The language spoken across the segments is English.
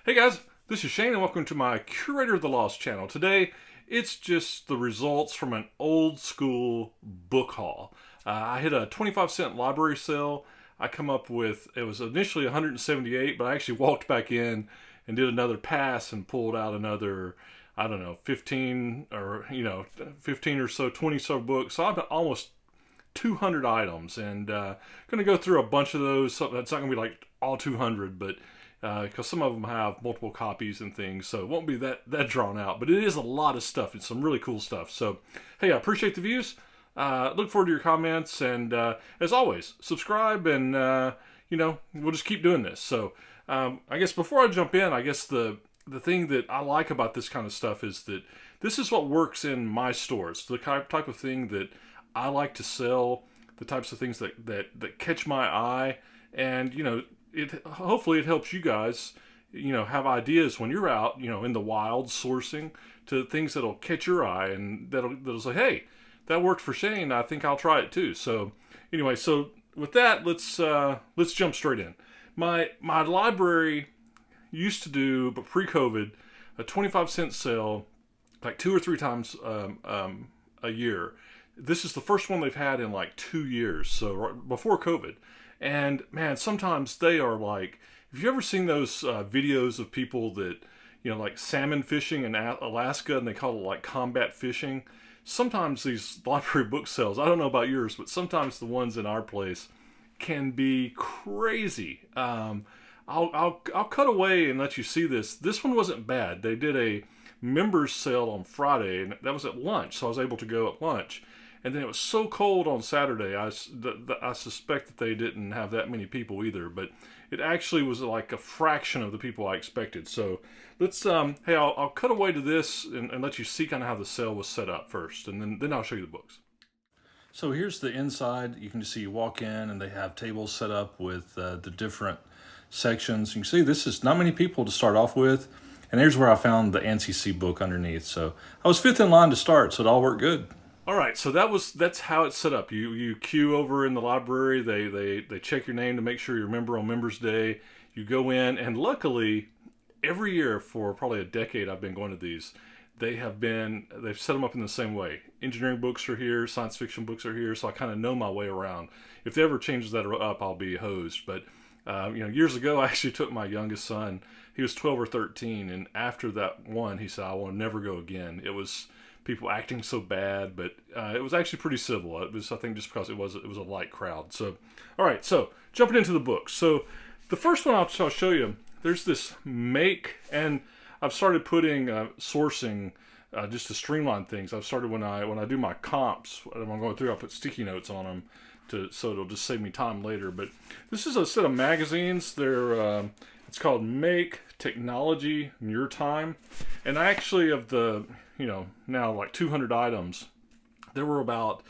Hey guys, this is Shane and welcome to my Curator of the Lost channel. Today, it's just the results from an old school book haul. I hit a 25-cent library sale. I come up with, it was initially 178, but I actually walked back in and did another pass and pulled out another, I don't know, 15 or, 15 or so, 20 so books. So I've got almost 200 items and going to go through a bunch of those. So that's not going to be like all 200, but because some of them have multiple copies and things, so it won't be that drawn out, but it is a lot of stuff. It's some really cool stuff. So hey, I appreciate the views. Look forward to your comments, and as always, subscribe, and we'll just keep doing this. So I guess before I jump in, I guess the thing that I like about this kind of stuff is that this is what works in my stores. The type of thing that I like to sell, the types of things that catch my eye, and hopefully it helps you guys, have ideas when you're out, in the wild sourcing to things that'll catch your eye and that'll say, hey, that worked for Shane. I think I'll try it too. So anyway, so with that, let's jump straight in. My library used to do, but pre-COVID, a 25-cent sale, like 2 or 3 times a year. This is the first one they've had in like 2 years, so right before COVID. And man, sometimes they are like, have you ever seen those videos of people that, like salmon fishing in Alaska, and they call it like combat fishing? Sometimes these library book sales, I don't know about yours, but sometimes the ones in our place can be crazy. I'll cut away and let you see this. This one wasn't bad. They did a members sale on Friday, and that was at lunch, so I was able to go at lunch. And then it was so cold on Saturday, I suspect that they didn't have that many people either. But it actually was like a fraction of the people I expected. So let's, hey, I'll cut away to this and let you see kind of how the sale was set up first. And then I'll show you the books. So here's the inside. You can just see you walk in and they have tables set up with the different sections. You can see this is not many people to start off with. And here's where I found the NCC book underneath. So I was 5th in line to start, so it all worked good. All right, so that's how it's set up. You queue over in the library. They check your name to make sure you're a member on Members Day. You go in, and luckily, every year for probably a decade I've been going to these, they've set them up in the same way. Engineering books are here, science fiction books are here, so I kind of know my way around. If they ever changes that up, I'll be hosed. But years ago, I actually took my youngest son. He was 12 or 13, and after that one, he said, "I will never go again." It was people acting so bad, but it was actually pretty civil. It was, I think, just because it was a light crowd. So, all right, so jumping into the books. So the first one I'll show you, there's this make, and I've started putting sourcing just to streamline things. I've started when I do my comps, when I'm going through, I put sticky notes on them so it'll just save me time later. But this is a set of magazines. They're it's called Make Technology in Your Time, and I actually of the now like 200 items, there were about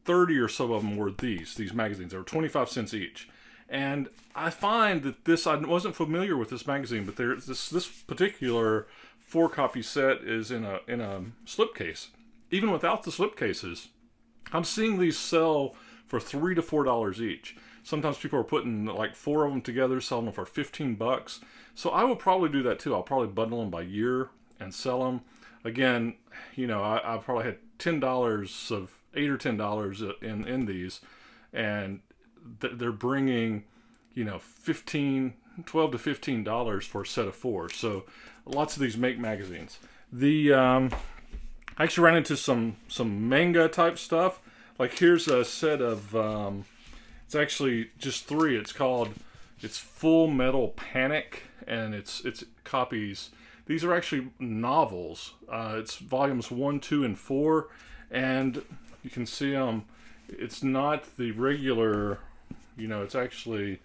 30 or so of them were these magazines. They were 25 cents each. And I find that I wasn't familiar with this magazine, but there's this particular 4-copy set is in a slipcase. Even without the slipcases, I'm seeing these sell for $3 to $4 each. Sometimes people are putting like 4 of them together, selling them for $15. So I will probably do that too. I'll probably bundle them by year and sell them. Again, I probably had $10 of $8 or $10 in these, and they're bringing, $12 to $15 for a set of 4. So lots of these Make magazines. I actually ran into some Manga type stuff. Like here's a set of, it's actually just 3. It's Full Metal Panic, and it's copies. These are actually novels. It's volumes 1, 2, and 4, and you can see them. It's not the regular, it's actually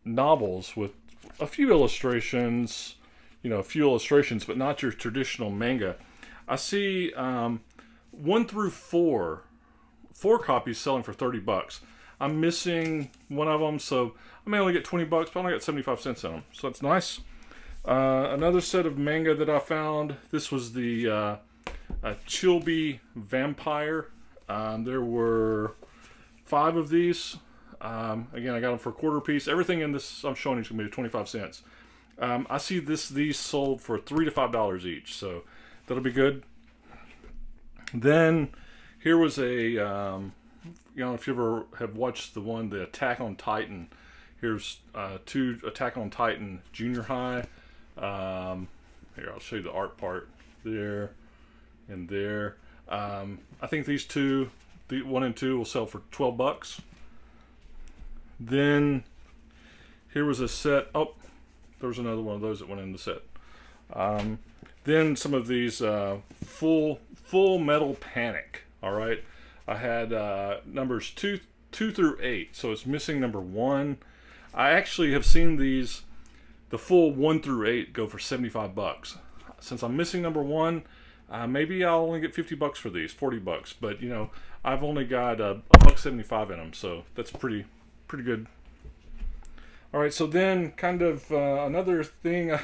novels with a few illustrations, but not your traditional manga. I see 1 through 4 copies selling for $30. I'm missing one of them, so I may only get $20, but I only got 75 cents in them, so that's nice. Another set of manga that I found, this was the Chilby Vampire. There were 5 of these. Again, I got them for a quarter piece. Everything in this I'm showing you is going to be 25 cents. I see these sold for $3 to $5 each, so that'll be good. Then here was if you ever have watched the Attack on Titan. Here's two Attack on Titan Junior High. Here, I'll show you the art part there and there. I think these two, the 1 and 2, will sell for $12. Then here was a set. Oh, there was another one of those that went in the set. Then some of these full metal Panic. All right, I had numbers 2 through 8, so it's missing number 1. I actually have seen these, the full 1 through 8, go for $75. Since I'm missing number 1, maybe I'll only get $50 for these, $40. But I've only got a $1.75 in them, so that's pretty good. All right, so then kind of another thing,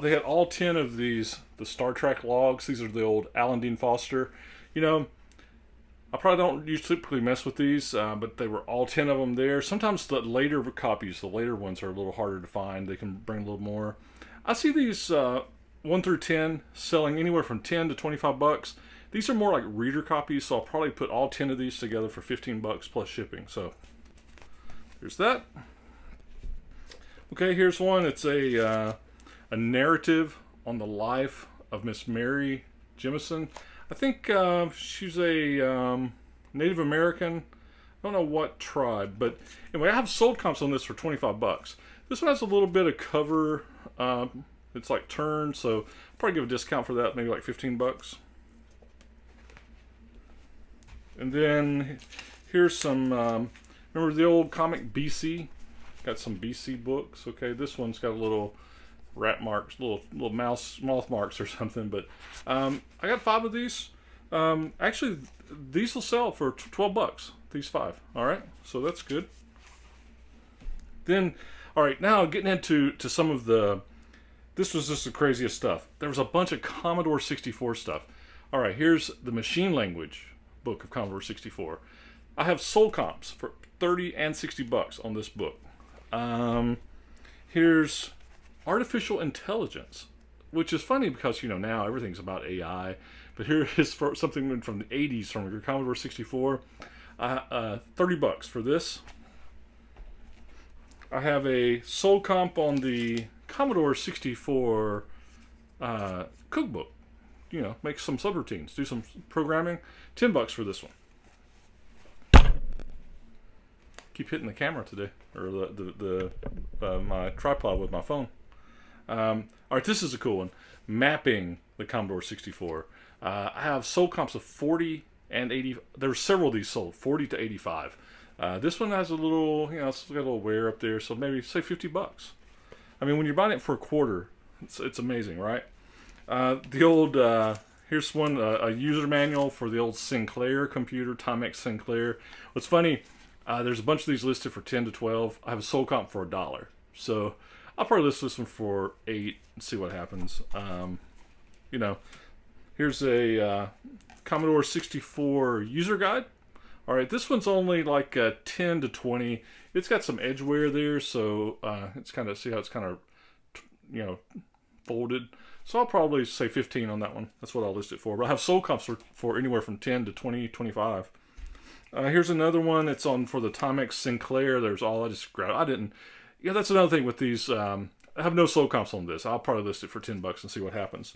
they had all 10 of these, the Star Trek logs. These are the old Alan Dean Foster. I probably don't typically mess with these, but they were all 10 of them there. Sometimes the later copies, the later ones, are a little harder to find. They can bring a little more. I see these 1 through 10 selling anywhere from $10 to $25. These are more like reader copies, so I'll probably put all 10 of these together for $15 plus shipping. So there's that. Okay, here's one. It's a narrative on the life of Miss Mary Jemison. I think she's a Native American. I don't know what tribe, but anyway, I have sold comps on this for $25. This one has a little bit of cover. It's like turned, so I'll probably give a discount for that, maybe like $15. And then here's some. Remember the old comic BC? Got some BC books. Okay, this one's got a little rat marks, little moth marks or something. But I got 5 of these. Actually, these will sell for $12. These 5. All right, so that's good. Then, all right, now getting into some of the. This was just the craziest stuff. There was a bunch of Commodore 64 stuff. All right, here's the machine language book of Commodore 64. I have sold comps for $30 and $60 on this book. Here's artificial intelligence, which is funny because now everything's about AI. But here is for something from the 80s from your Commodore 64. $30 for this. I have a sold comp on the Commodore 64 cookbook. Make some subroutines, do some programming. $10 for this one. Keep hitting the camera today, or my tripod with my phone. All right, this is a cool one. Mapping the Commodore 64. I have sold comps of 40 and 80. There's several of these sold, 40 to 85. This one has a little, it's got a little wear up there, so maybe say $50. I mean, when you're buying it for a quarter, it's amazing, right? The old here's one, a user manual for the old Sinclair computer, Timex Sinclair. What's funny, there's a bunch of these listed for 10 to 12. I have a sold comp for $1, so I'll probably list this one for $8 and see what happens. Here's a Commodore 64 user guide. All right, this one's only like 10 to 20. It's got some edge wear there, so it's kind of, see how it's kind of, folded. So I'll probably say 15 on that one. That's what I'll list it for. But I have sold comps for anywhere from 10 to 20, 25. Here's another one. It's on for the Timex Sinclair. There's all I just grabbed. I didn't. Yeah, that's another thing with these. I have no sold comps on this. I'll probably list it for $10 and see what happens.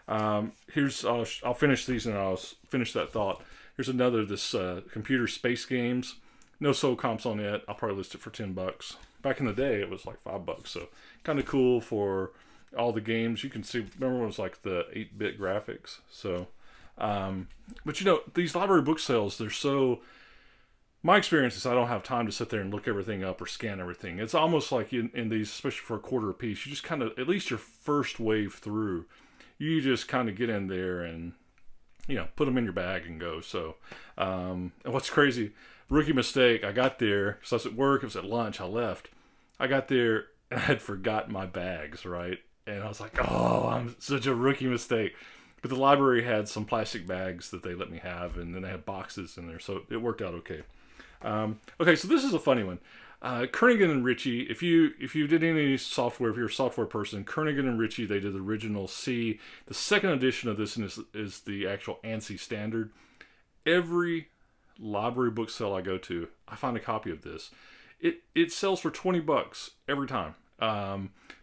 I'll finish these and I'll finish that thought. Here's another, this computer space games. No sold comps on it. I'll probably list it for $10. Back in the day, it was like $5. So kind of cool for all the games. You can see, remember when it was like the 8-bit graphics. So, but these library book sales, they're so, my experience is I don't have time to sit there and look everything up or scan everything. It's almost like in these, especially for a quarter a piece, you just kind of, at least your first wave through, you just kind of get in there and, put them in your bag and go. So, and what's crazy, rookie mistake, I got there, so I was at work, it was at lunch, I left. I got there and I had forgotten my bags, right? And I was like, oh, I'm such a rookie mistake. But the library had some plastic bags that they let me have, and then they had boxes in there, so it worked out okay. Okay, so this is a funny one. Kernighan and Ritchie. If you did any software, if you're a software person, Kernighan and Ritchie, they did the original C. The second edition of this is the actual ANSI standard. Every library book sale I go to, I find a copy of this. It sells for $20 every time.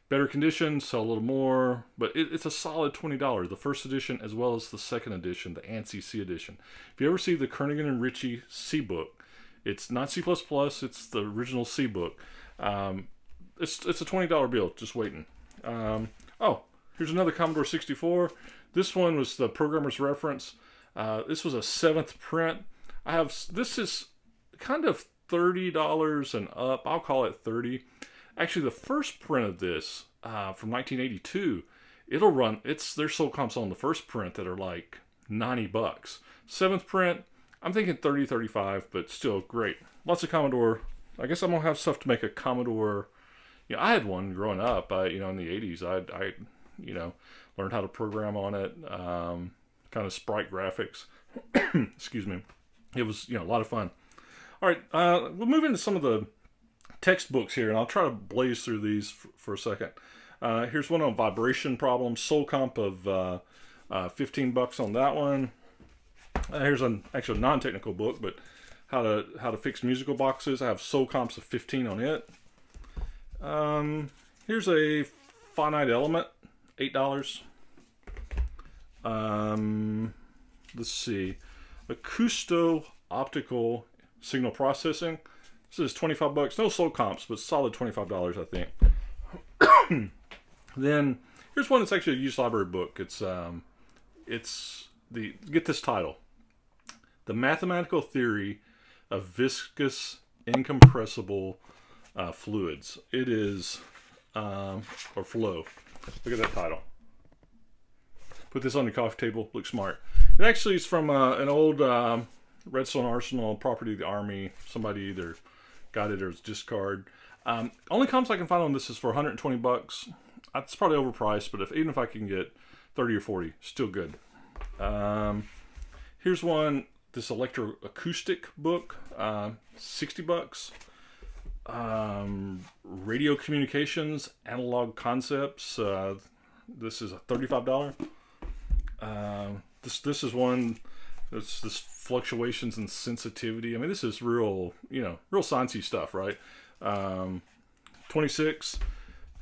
Better condition, sell a little more, but it's a solid $20. The first edition as well as the second edition, the ANSI C edition. If you ever see the Kernighan and Ritchie C book, it's not C++, it's the original C book. It's a $20 bill, just waiting. Oh, here's another Commodore 64. This one was the programmer's reference. This was a 7th print. This is kind of $30 and up. I'll call it 30. Actually, the first print of this from 1982, it'll run. There's sold comps on the first print that are like $90. 7th print, I'm thinking 30, 35, but still great. Lots of Commodore. I guess I'm gonna have stuff to make a Commodore. I had one growing up. In the 80s, I learned how to program on it. Kind of sprite graphics. Excuse me. It was a lot of fun. All right, we'll move into some of the textbooks here, and I'll try to blaze through these for a second. Here's one on vibration problems. Soul comp of $15 on that one. Here's an actual non-technical book, but how to fix musical boxes. I have soul comps of 15 on it. Here's a finite element, $8. Let's see, acousto-optical signal processing. This is $25. No soul comps, but solid $25, I think. Then here's one that's actually a used library book. It's get this title: The Mathematical Theory of Viscous Incompressible Fluids. It is or flow. Look at that title. Put this on your coffee table. Look smart. It actually is from an old Redstone Arsenal property of the Army. Somebody either got it or it's discard. Only comps I can find on this is for $120. It's probably overpriced, but even if I can get 30 or 40, still good. Here's one, this electroacoustic book, $60. Radio communications, analog concepts. This is a $35. This is one. It's this fluctuations in sensitivity. I mean, this is real sciencey stuff, right? 26.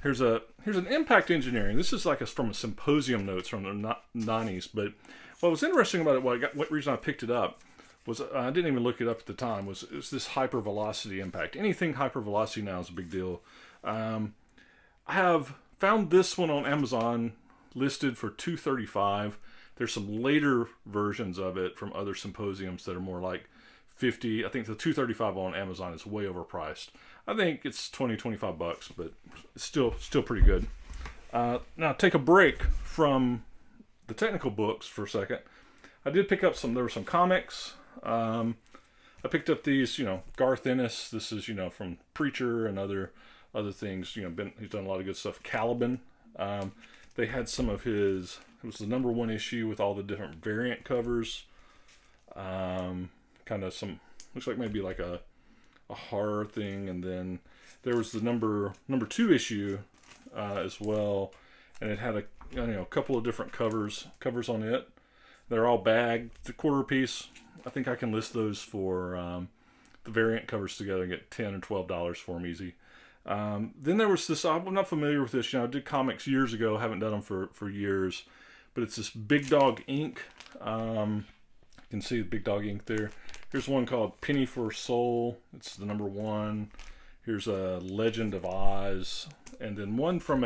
Here's an impact engineering. This is from a symposium notes from the 90s. But what was interesting about it, what reason I picked it up was I didn't even look it up at the time. Was this hypervelocity impact? Anything hypervelocity now is a big deal. I have found this one on Amazon listed for $235. There's some later versions of it from other symposiums that are more like $50. I think the $235 on Amazon is way overpriced. I think it's $20-25, but it's still pretty good. Now take a break from the technical books for a second. I did pick up there were some comics. I picked up these, Garth Ennis. This is, from Preacher and other things. He's done a lot of good stuff. Caliban. They had some of his. It was the #1 issue with all the different variant covers. Kind of some, looks like maybe like a horror thing, and then there was the number 2 issue as well, and it had a couple of different covers on it. They're all bagged, the quarter piece. I think I can list those for the variant covers together and get $10 or $12 for them easy. Then there was this, I'm not familiar with this, I did comics years ago, haven't done them for years, but it's this Big Dog Ink. You can see the Big Dog Ink there. Here's one called Penny for Soul. It's the #1. Here's a Legend of Oz. And then one from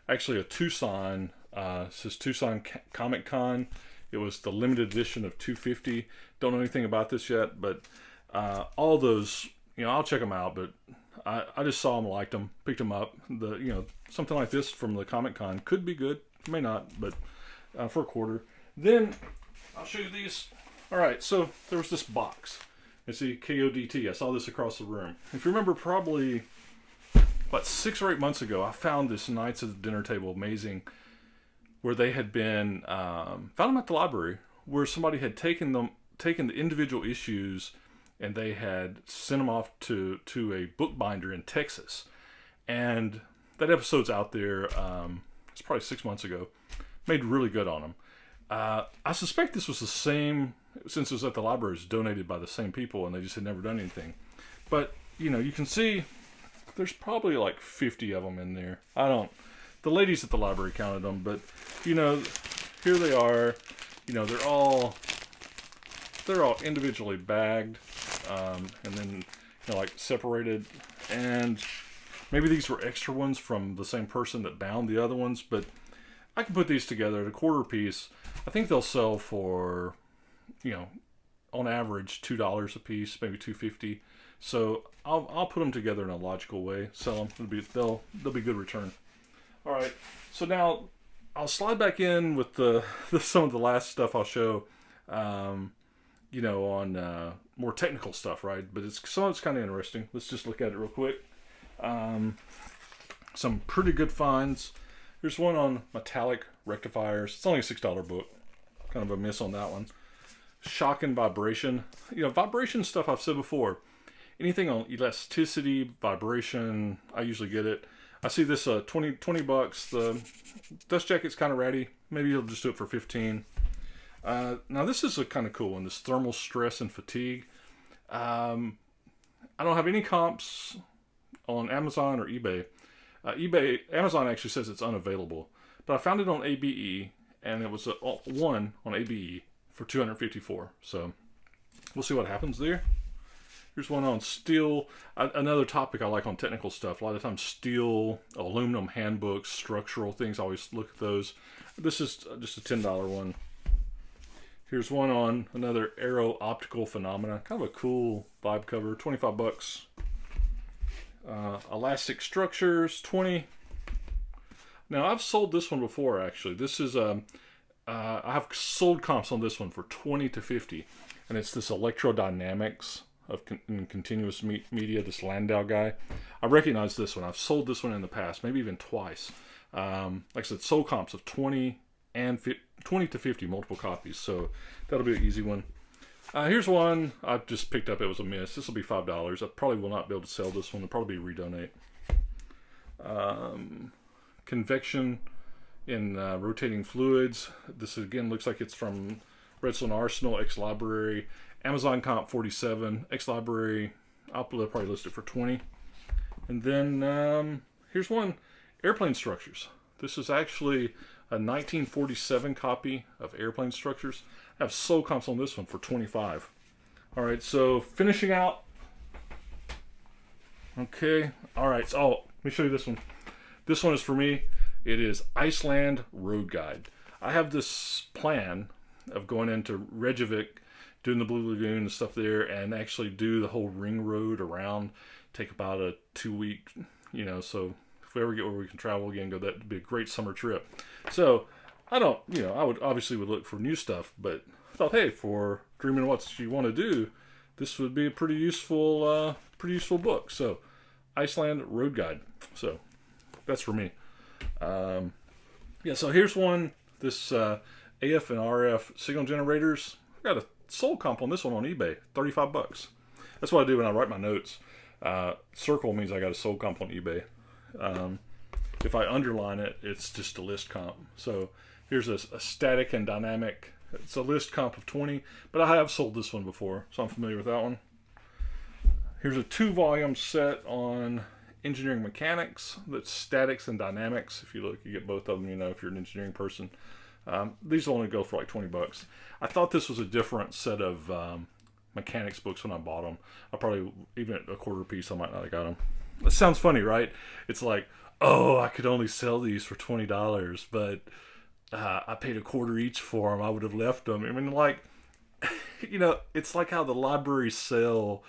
actually a Tucson, it says Tucson Comic Con. It was the limited edition of 250. Don't know anything about this yet, but all those, I'll check them out, but I just saw them, liked them, picked them up. Something like this from the Comic Con could be good, may not, but for a quarter. Then I'll show you these. All right, so there was this box. You see KODT. I saw this across the room. If you remember, probably about 6 or 8 months ago, I found this Knights of the Dinner Table amazing, where they had been found them at the library, where somebody had taken the individual issues and they had sent them off to a bookbinder in Texas. And that episode's out there. It's probably 6 months ago. Made really good on them. I suspect this was the same, since it was at the library, it was donated by the same people, and they just had never done anything. But, you know, you can see there's probably like 50 of them in there. The ladies at the library counted them, but, you know, here they are. You know, they're all individually bagged, and then, you know, like separated. And maybe these were extra ones from the same person that bound the other ones, but I can put these together at a quarter piece. I think they'll sell for, you know, on average $2 a piece, maybe $2.50. So I'll put them together in a logical way, sell them. They'll be good return. All right, so now I'll slide back in with some of the last stuff I'll show. You know, on more technical stuff, right? But some of it's kind of interesting. Let's just look at it real quick. Some pretty good finds. Here's one on metallic rectifiers. It's only a $6 book. Kind of a miss on that one. Shock and vibration. You know, vibration stuff I've said before. Anything on elasticity, vibration, I usually get it. I see this 20 bucks. The dust jacket's kind of ratty. Maybe you'll just do it for 15. Now this is a kind of cool one. This thermal stress and fatigue. I don't have any comps on Amazon or eBay. Amazon actually says it's unavailable, but I found it on ABE, and it was one on ABE for $254. So we'll see what happens there. Here's one on steel. Another topic I like on technical stuff. A lot of times steel, aluminum handbooks, structural things. I always look at those. This is just a $10 one. Here's one on another aero optical phenomena. Kind of a cool vibe cover. 25 bucks. Elastic structures, 20. Now I've sold this one before, actually. This is I have sold comps on this one for 20 to 50, and it's this electrodynamics of continuous media. This Landau guy. I recognize this one. I've sold this one in the past, maybe even twice. Like I said, sold comps of 20 to 50, multiple copies. So that'll be an easy one. Here's one I just picked up. It was a miss. This will be $5. I probably will not be able to sell this one. It'll probably be redonate. Convection in rotating fluids. This again looks like it's from Resell and Arsenal, X-Library. Amazon comp 47. X-Library, I'll probably list it for 20. And then here's one, airplane structures. This is actually a 1947 copy of Airplane Structures. I have sold comps on this one for 25. All right, so finishing out. Okay, all right. So, let me show you this one. This one is for me. It is Iceland Road Guide. I have this plan of going into Reykjavik, doing the Blue Lagoon and stuff there, and actually do the whole ring road around. Take about a 2-week, you know, so if we ever get where we can travel again, that'd be a great summer trip. So I would obviously look for new stuff, but I thought, hey, for dreaming what you want to do, this would be a pretty useful book. So Iceland Road Guide. So that's for me. Yeah. So here's one. This AF and RF signal generators. I got a sold comp on this one on eBay. 35 bucks. That's what I do when I write my notes. Circle means I got a sold comp on eBay. If I underline it, it's just a list comp. So here's a static and dynamic. It's a list comp of 20, but I have sold this one before, so I'm familiar with that one. Here's a 2-volume set on engineering mechanics. That's statics and dynamics. If you look, you get both of them, you know, if you're an engineering person. These will only go for like 20 bucks. I thought this was a different set of mechanics books when I bought them. I probably, even at a quarter piece, I might not have got them. That sounds funny, right? It's like, oh, I could only sell these for $20, but I paid a quarter each for them. I would have left them. I mean, like, you know, it's like how the library sale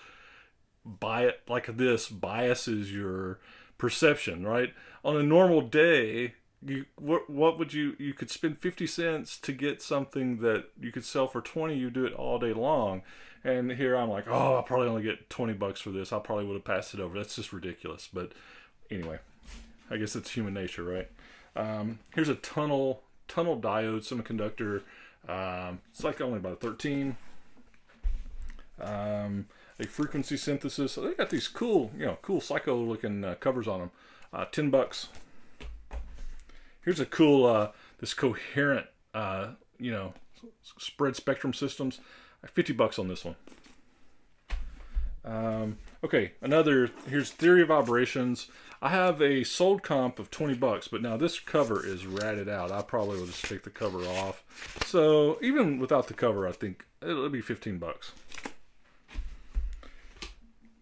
biases your perception, right? On a normal day, what would you could spend 50 cents to get something that you could sell for 20. You do it all day long. And here I'm like, oh, I'll probably only get 20 bucks for this. I probably would have passed it over. That's just ridiculous. But anyway, I guess it's human nature, right? Here's a tunnel diode semiconductor. It's like only about 13. a frequency synthesis. So they got these cool, cool psycho looking covers on them. $10. Here's a cool, this coherent, spread spectrum systems. $50 on this one. Okay, here's Theory of Vibrations. I have a sold comp of $20, but now this cover is ratted out. I probably will just take the cover off. So even without the cover, I think it'll be $15.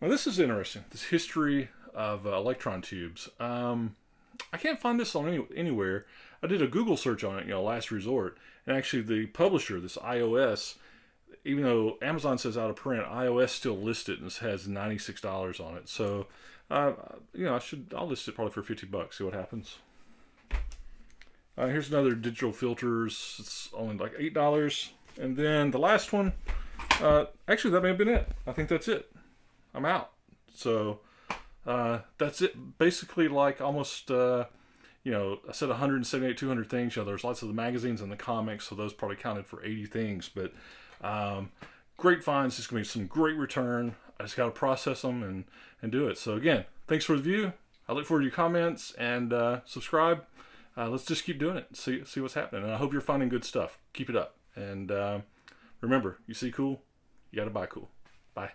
Now this is interesting. This history of electron tubes. I can't find this on anywhere. I did a Google search on it, last resort, and actually the publisher, this iOS, even though Amazon says out of print, iOS still lists it and it has $96 on it. So, I'll list it probably for $50. See what happens. Here's another digital filters. It's only like $8. And then the last one, actually that may have been it. I think that's it. I'm out. So, that's it. Basically, like almost, I said 178, 200 things. There's lots of the magazines and the comics, so those probably counted for 80 things. But great finds. It's going to be some great return. I just got to process them and do it. So again, thanks for the view. I look forward to your comments and subscribe. Let's just keep doing it. See what's happening. And I hope you're finding good stuff. Keep it up. And remember, you see cool, you got to buy cool. Bye.